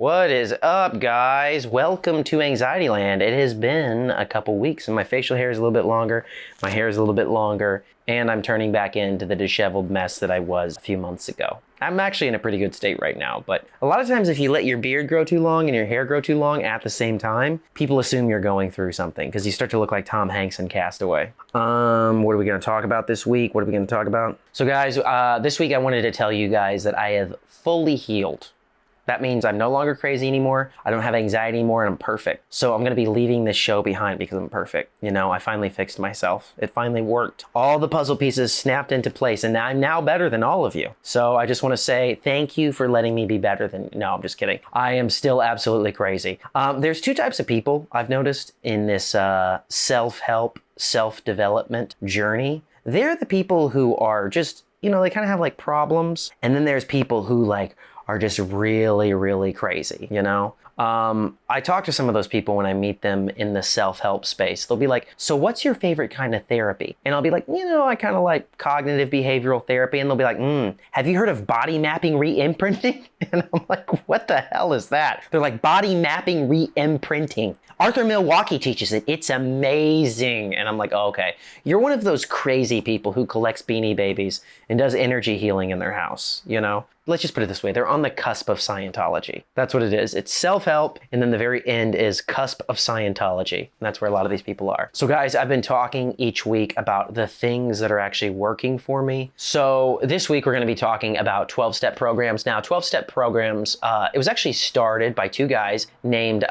What is up, guys? Welcome to Anxiety Land. It has been a couple weeks and my facial hair is a little bit longer, my hair is a little bit longer, and I'm turning back into the disheveled mess that I was a few months ago. I'm actually in a pretty good state right now, but a lot of times if you let your beard grow too long and your hair grow too long at the same time, people assume you're going through something because you start to look like Tom Hanks in Castaway. What are we going to talk about this week? What are we going to talk about? So guys, this week I wanted to tell you guys that I have fully healed. That means I'm no longer crazy anymore. I don't have anxiety anymore and I'm perfect. So I'm going to be leaving this show behind because I'm perfect. You know, I finally fixed myself. It finally worked. All the puzzle pieces snapped into place and I'm now better than all of you. So I just want to say thank you for letting me be better than, no, I'm just kidding. I am still absolutely crazy. There's two types of people I've noticed in this self-help, self-development journey. They're the people who are just, you know, they kind of have like problems. And then there's people who like are just really, really crazy, you know? I talk to some of those people when I meet them in the self-help space. They'll be like, so what's your favorite kind of therapy? And I'll be like, you know, I kind of like cognitive behavioral therapy. And they'll be like, have you heard of body mapping re-imprinting? And I'm like, what the hell is that? They're like, body mapping re-imprinting. Arthur Milwaukee teaches it. It's amazing. And I'm like, oh, okay. You're one of those crazy people who collects Beanie Babies and does energy healing in their house, you know? Let's just put it this way. They're on the cusp of Scientology. That's what it is. It's self-help, and then the very end is cusp of Scientology. And that's where a lot of these people are. So guys, I've been talking each week about the things that are actually working for me. So this week, we're going to be talking about 12-step programs. Now, 12-step programs, it was actually started by two guys named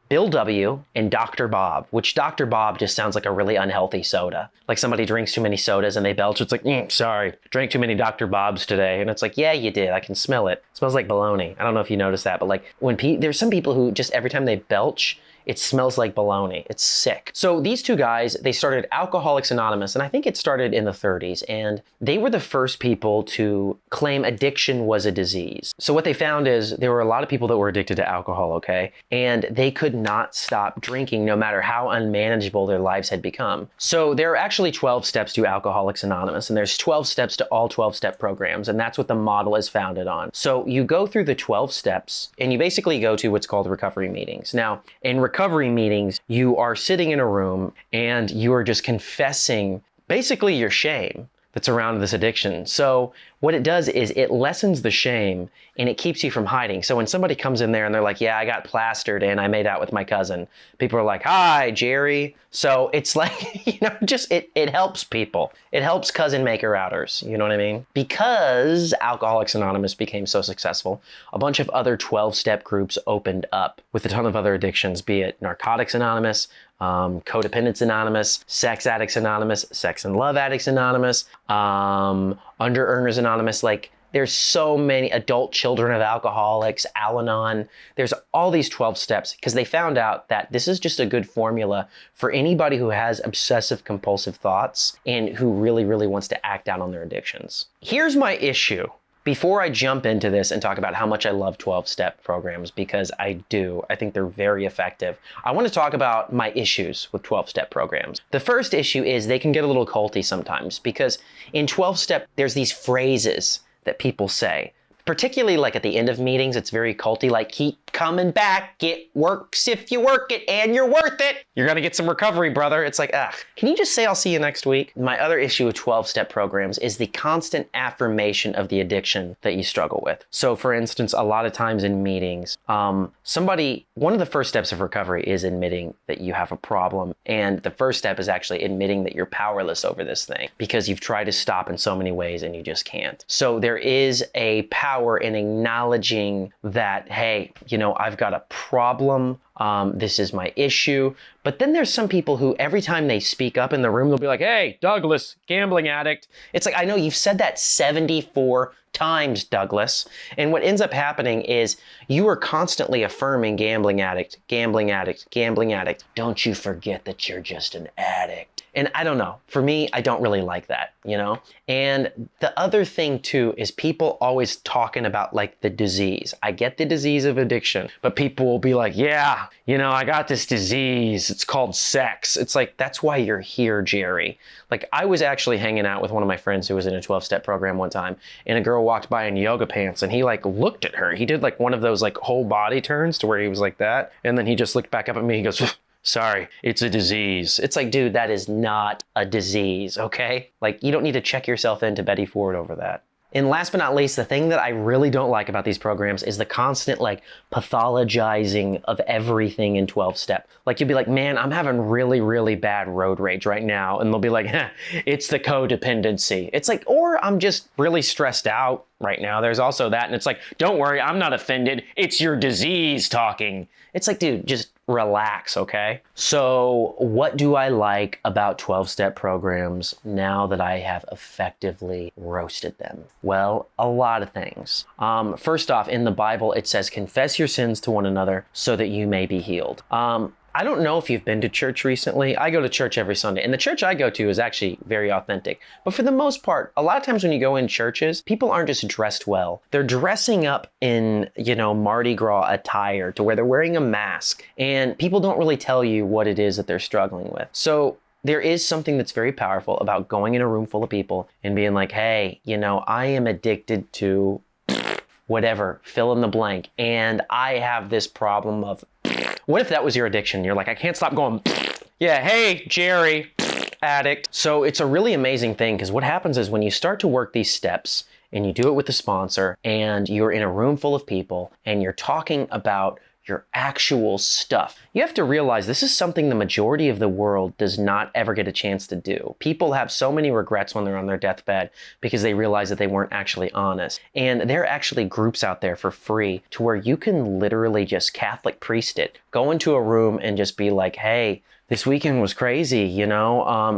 Bill W. and Dr. Bob, which Dr. Bob just sounds like a really unhealthy soda. Like somebody drinks too many sodas and they belch. It's like, sorry, drank too many Dr. Bobs today. And it's like, yeah, you did. I can smell it. It smells like bologna. I don't know if you noticed that, but like when there's some people who just every time they belch, it smells like bologna. It's sick. So these two guys, they started Alcoholics Anonymous, and I think it started in the 30s, and they were the first people to claim addiction was a disease. So what they found is there were a lot of people that were addicted to alcohol, okay? And they could not stop drinking no matter how unmanageable their lives had become. So there are actually 12 steps to Alcoholics Anonymous, and there's 12 steps to all 12-step programs, and that's what the model is founded on. So you go through the 12 steps, and you basically go to what's called recovery meetings. Now, in recovery meetings, you are sitting in a room and you are just confessing basically your shame that's around this addiction. So what it does is it lessens the shame and it keeps you from hiding. So when somebody comes in there and they're like, yeah, I got plastered and I made out with my cousin, people are like, hi, Jerry. So it's like, you know, just it helps people. It helps cousin maker outers. You know what I mean? Because Alcoholics Anonymous became so successful, a bunch of other 12-step groups opened up with a ton of other addictions, be it Narcotics Anonymous, Codependence Anonymous, Sex Addicts Anonymous, Sex and Love Addicts Anonymous, Under Earners Anonymous. Like there's so many, Adult Children of Alcoholics, Al-Anon. There's all these 12 steps because they found out that this is just a good formula for anybody who has obsessive compulsive thoughts and who really, really wants to act out on their addictions. Here's my issue. Before I jump into this and talk about how much I love 12-step programs, because I do, I think they're very effective, I want to talk about my issues with 12-step programs. The first issue is they can get a little culty sometimes because in 12-step, there's these phrases that people say. Particularly like at the end of meetings, it's very culty, like keep coming back, it works if you work it and you're worth it. You're gonna get some recovery, brother. It's like, can you just say I'll see you next week? My other issue with 12-step programs is the constant affirmation of the addiction that you struggle with. So for instance, a lot of times in meetings, one of the first steps of recovery is admitting that you have a problem. And the first step is actually admitting that you're powerless over this thing because you've tried to stop in so many ways and you just can't. So there is a power in acknowledging that, hey, you know, I've got a problem. This is my issue. But then there's some people who every time they speak up in the room, they'll be like, hey, Douglas, gambling addict. It's like, I know you've said that 74 times, Douglas. And what ends up happening is you are constantly affirming gambling addict, gambling addict, gambling addict. Don't you forget that you're just an addict. And I don't know, for me, I don't really like that, you know? And the other thing too is people always talking about like the disease. I get the disease of addiction, but people will be like, yeah, you know, I got this disease. it's called sex. It's like, that's why you're here, Jerry. Like, I was actually hanging out with one of my friends who was in a 12-step program one time, and a girl walked by in yoga pants, and he like looked at her. He did like one of those like whole body turns to where he was like that. And then he just looked back up at me. He goes, sorry, it's a disease. It's like, dude, that is not a disease, okay? Like, you don't need to check yourself into Betty Ford over that. And last but not least, the thing that I really don't like about these programs is the constant like pathologizing of everything in 12-step. Like, you'll be like, man, I'm having really, really bad road rage right now. And they'll be like, it's the codependency. It's like, or I'm just really stressed out right now. There's also that. And it's like, don't worry, I'm not offended. It's your disease talking. It's like, dude, just relax, okay? So what do I like about 12-step programs now that I have effectively roasted them? Well, a lot of things. First off, in the Bible, it says, confess your sins to one another so that you may be healed. I don't know if you've been to church recently. I go to church every Sunday, and the church I go to is actually very authentic. But for the most part, a lot of times when you go in churches, people aren't just dressed well. They're dressing up in, Mardi Gras attire to where they're wearing a mask, and people don't really tell you what it is that they're struggling with. So there is something that's very powerful about going in a room full of people and being like, hey, I am addicted to whatever, fill in the blank, and I have this problem of... What if that was your addiction? You're like, I can't stop going, yeah, hey, Jerry, addict. So it's a really amazing thing, because what happens is when you start to work these steps and you do it with the sponsor and you're in a room full of people and you're talking about your actual stuff, you have to realize this is something the majority of the world does not ever get a chance to do. People have so many regrets when they're on their deathbed because they realize that they weren't actually honest. And there are actually groups out there for free to where you can literally just Catholic priest it, go into a room and just be like, hey, this weekend was crazy,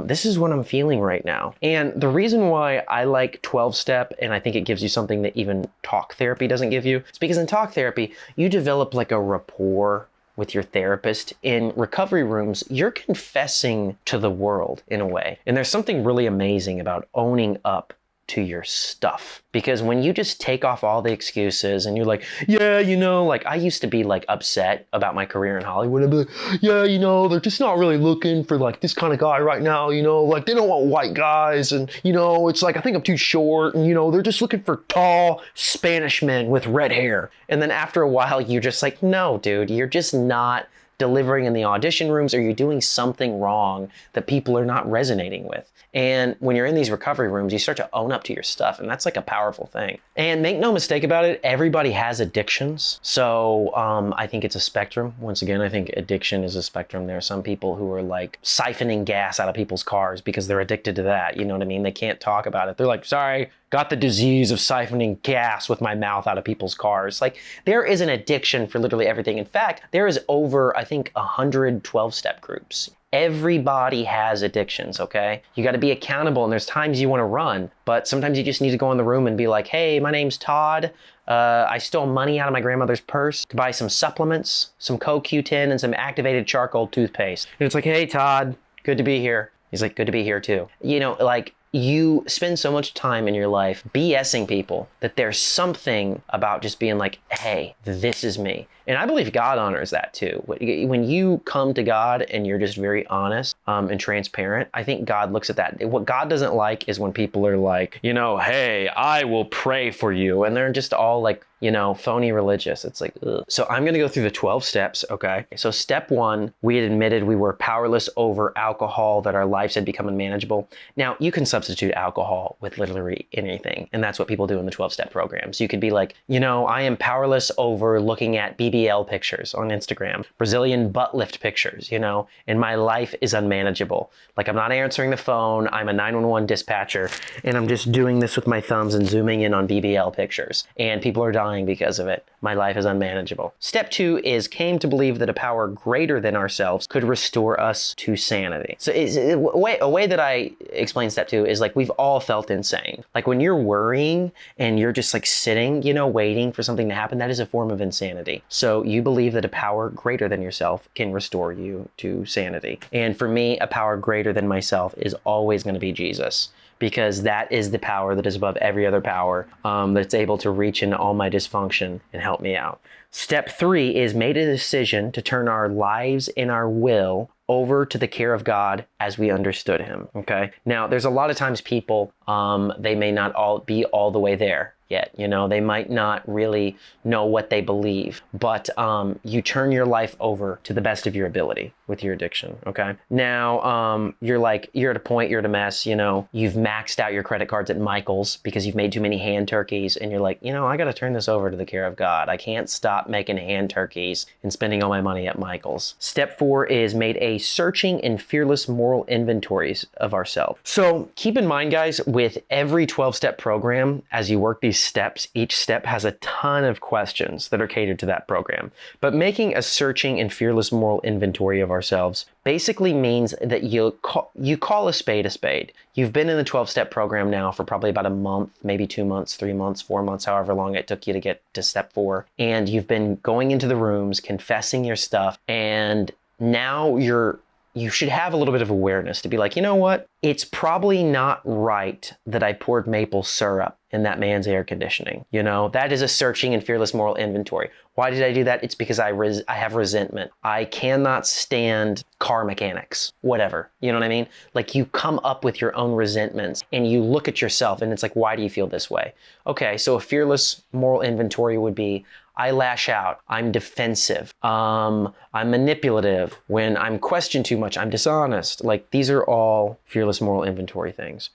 this is what I'm feeling right now. And the reason why I like 12-step, and I think it gives you something that even talk therapy doesn't give you, is because in talk therapy, you develop like a rapport with your therapist. In recovery rooms, you're confessing to the world in a way. And there's something really amazing about owning up to your stuff. Because when you just take off all the excuses and you're like, yeah, like I used to be like upset about my career in Hollywood. I'd be like, yeah, they're just not really looking for like this kind of guy right now, like they don't want white guys. And, it's like, I think I'm too short and, they're just looking for tall Spanish men with red hair. And then after a while, you're just like, no, dude, you're just not delivering in the audition rooms, or you're doing something wrong that people are not resonating with. And when you're in these recovery rooms, you start to own up to your stuff, and that's like a powerful thing. And make no mistake about it, everybody has addictions. So I think it's a spectrum. Once again, I think addiction is a spectrum. There are some people who are like siphoning gas out of people's cars because they're addicted to that. You know what I mean? They can't talk about it. They're like, sorry, got the disease of siphoning gas with my mouth out of people's cars. Like, there is an addiction for literally everything. In fact, there is over, I think, 100 12-step groups. Everybody has addictions, okay? You got to be accountable, and there's times you want to run, but sometimes you just need to go in the room and be like, hey, my name's Todd. I stole money out of my grandmother's purse to buy some supplements, some CoQ10, and some activated charcoal toothpaste. And it's like, hey, Todd, good to be here. He's like, good to be here too. You spend so much time in your life BSing people that there's something about just being like, hey, this is me. And I believe God honors that too. When you come to God and you're just very honest and transparent, I think God looks at that. What God doesn't like is when people are like, hey, I will pray for you. And they're just all like, phony religious. It's like, ugh. So I'm going to go through the 12 steps, okay? So step 1, we had admitted we were powerless over alcohol, that our lives had become unmanageable. Now, you can substitute alcohol with literally anything, and that's what people do in the 12-step programs. You could be like, I am powerless over looking at BBL pictures on Instagram, Brazilian butt lift pictures, and my life is unmanageable. Like, I'm not answering the phone, I'm a 911 dispatcher, and I'm just doing this with my thumbs and zooming in on BBL pictures, and people are dying because of it. My life is unmanageable. Step 2 is came to believe that a power greater than ourselves could restore us to sanity. So a way that I explain step 2 is like, we've all felt insane. Like, when you're worrying and you're just like sitting, waiting for something to happen, that is a form of insanity. So you believe that a power greater than yourself can restore you to sanity. And for me, a power greater than myself is always going to be Jesus, because that is the power that is above every other power, that's able to reach into all my dysfunction and help me out. Step 3 is made a decision to turn our lives and our will over to the care of God as we understood him. Okay. Now, there's a lot of times people, they may not all be all the way there yet. They might not really know what they believe, but you turn your life over to the best of your ability with your addiction. Okay. Now, you're at a point, you're at a mess, you've maxed out your credit cards at Michael's because you've made too many hand turkeys, and you're like, I got to turn this over to the care of God. I can't stop making hand turkeys and spending all my money at Michael's. Step 4 is made a searching and fearless moral inventories of ourselves. So keep in mind, guys, with every 12-step program, as you work these steps, each step has a ton of questions that are catered to that program. But making a searching and fearless moral inventory of ourselves basically means that you call a spade a spade. You've been in the 12-step program now for probably about a month, maybe 2 months, 3 months, 4 months, however long it took you to get to step 4. And you've been going into the rooms, confessing your stuff, and now you should have a little bit of awareness to be like, what? It's probably not right that I poured maple syrup in that man's air conditioning. That is a searching and fearless moral inventory. Why did I do that? It's because I have resentment. I cannot stand car mechanics, whatever. You know what I mean? Like, you come up with your own resentments and you look at yourself and it's like, why do you feel this way? Okay, so a fearless moral inventory would be, I lash out, I'm defensive, I'm manipulative, when I'm questioned too much, I'm dishonest. Like, these are all fearless moral inventory things.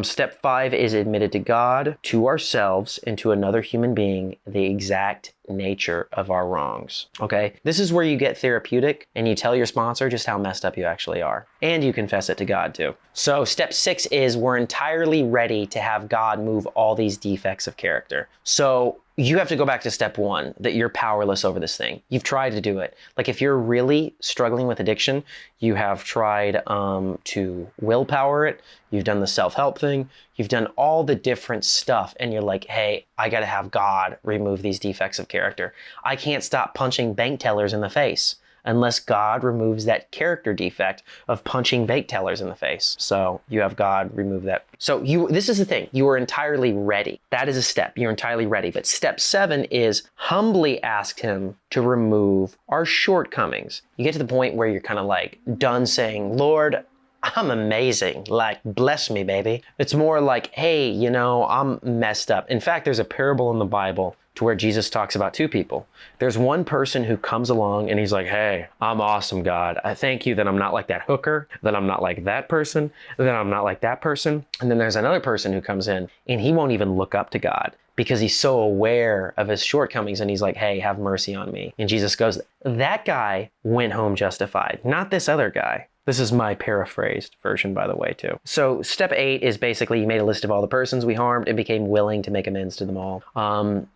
Step 5 is admitted to God, to ourselves, and to another human being the exact nature of our wrongs. Okay, this is where you get therapeutic and you tell your sponsor just how messed up you actually are, and you confess it to God too. So step 6 is we're entirely ready to have God move all these defects of character. So you have to go back to step 1, that you're powerless over this thing. You've tried to do it. Like, if you're really struggling with addiction, you have tried to willpower it. You've done the self-help thing. You've done all the different stuff. And you're like, hey, I got to have God remove these defects of character. I can't stop punching bank tellers in the face unless God removes that character defect of punching bank tellers in the face. So you have God remove that. So this is the thing. You are entirely ready. That is a step. You're entirely ready. But step 7 is humbly ask him to remove our shortcomings. You get to the point where you're kind of like done saying, Lord, I'm amazing. Like, bless me, baby. It's more like, hey, I'm messed up. In fact, there's a parable in the Bible to where Jesus talks about 2 people. There's one person who comes along and he's like, hey, I'm awesome, God. I thank you that I'm not like that hooker, that I'm not like that person, that I'm not like that person. And then there's another person who comes in and he won't even look up to God because he's so aware of his shortcomings, and he's like, hey, have mercy on me. And Jesus goes, that guy went home justified, not this other guy. This is my paraphrased version, by the way, too. So step 8 is basically you made a list of all the persons we harmed and became willing to make amends to them all.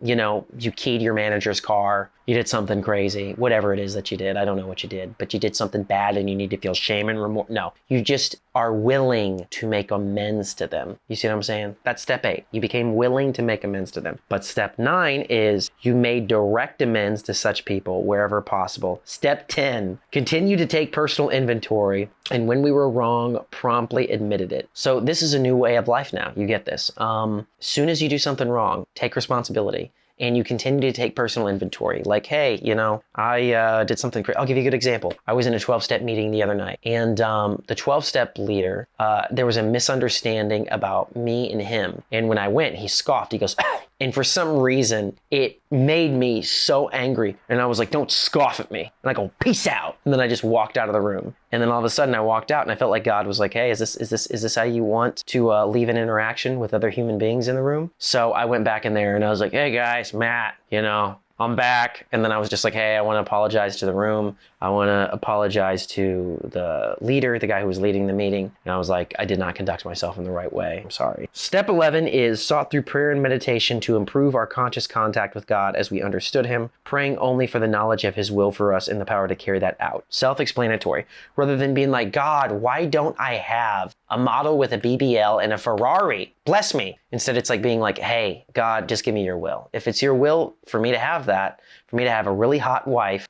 You keyed your manager's car. You did something crazy, whatever it is that you did. I don't know what you did, but you did something bad and you need to feel shame and remorse. No, you just are willing to make amends to them. You see what I'm saying? That's step 8. You became willing to make amends to them. But step 9 is you made direct amends to such people wherever possible. Step 10, continue to take personal inventory, and when we were wrong, promptly admitted it. So this is a new way of life now. You get this. Soon as you do something wrong, take responsibility. And you continue to take personal inventory. Like, hey, I did something crazy. I'll give you a good example. I was in a 12-step meeting the other night, and the 12-step leader, there was a misunderstanding about me and him. And when I went, he scoffed. He goes, and for some reason, it made me so angry. And I was like, don't scoff at me. And I go, peace out. And then I just walked out of the room. And then all of a sudden I walked out and I felt like God was like, hey, is this how you want to leave an interaction with other human beings in the room? So I went back in there and I was like, hey guys, Matt, I'm back. And then I was just like, hey, I want to apologize to the room. I want to apologize to the leader, the guy who was leading the meeting. And I was like, I did not conduct myself in the right way. I'm sorry. Step 11 is sought through prayer and meditation to improve our conscious contact with God as we understood him, praying only for the knowledge of his will for us and the power to carry that out. Self-explanatory. Rather than being like, God, why don't I have a model with a BBL and a Ferrari? Bless me. Instead, it's like being like, hey, God, just give me your will. If it's your will for me to have that, for me to have a really hot wife,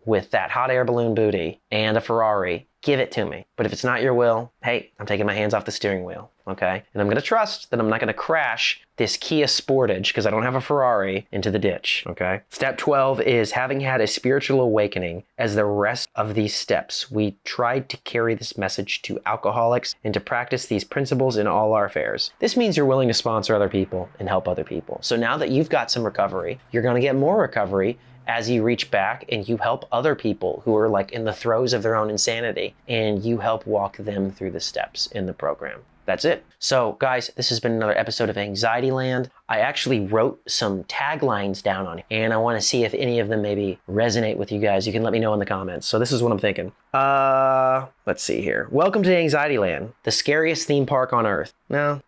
with that hot air balloon booty and a Ferrari, give it to me. But if it's not your will, hey, I'm taking my hands off the steering wheel, okay? And I'm gonna trust that I'm not gonna crash this Kia Sportage, because I don't have a Ferrari, into the ditch, okay? Step 12 is having had a spiritual awakening. As the rest of these steps, we tried to carry this message to alcoholics and to practice these principles in all our affairs. This means you're willing to sponsor other people and help other people. So now that you've got some recovery, you're gonna get more recovery as you reach back and you help other people who are like in the throes of their own insanity, and you help walk them through the steps in the program. That's it. So guys, this has been another episode of Anxiety Land. I actually wrote some taglines down on it, and I want to see if any of them maybe resonate with you guys. You can let me know in the comments. So this is what I'm thinking. Let's see here. Welcome to Anxiety Land, the scariest theme park on earth. No.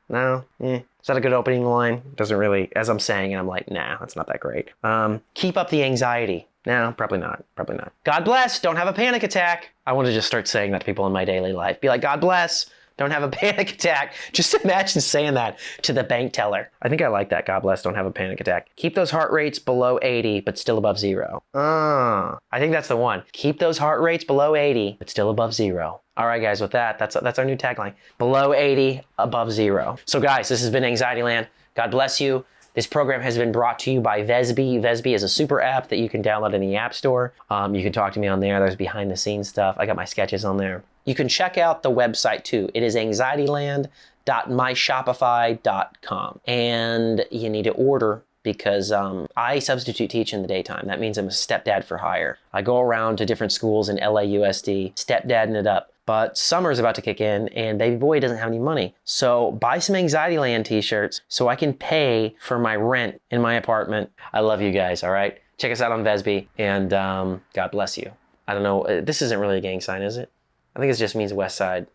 Is that a good opening line? Doesn't really, as I'm saying it, I'm like, nah, that's not that great. Keep up the anxiety. No, probably not. God bless, don't have a panic attack. I want to just start saying that to people in my daily life. Be like, God bless, don't have a panic attack. Just imagine saying that to the bank teller. I think I like that. God bless, don't have a panic attack. Keep those heart rates below 80, but still above 0. I think that's the one. Keep those heart rates below 80, but still above 0. All right, guys, with that, that's our new tagline. Below 80, above 0. So guys, this has been Anxiety Land. God bless you. This program has been brought to you by vezbi. Vezbi is a super app that you can download in the App Store. You can talk to me on there. There's behind the scenes stuff. I got my sketches on there. You can check out the website too. It is anxietyland.myshopify.com. And you need to order because I substitute teach in the daytime. That means I'm a stepdad for hire. I go around to different schools in LAUSD, stepdadding it up. But summer's about to kick in and baby boy doesn't have any money. So buy some Anxiety Land t-shirts so I can pay for my rent in my apartment. I love you guys, all right? Check us out on vezbi, and God bless you. I don't know, this isn't really a gang sign, is it? I think it just means West Side.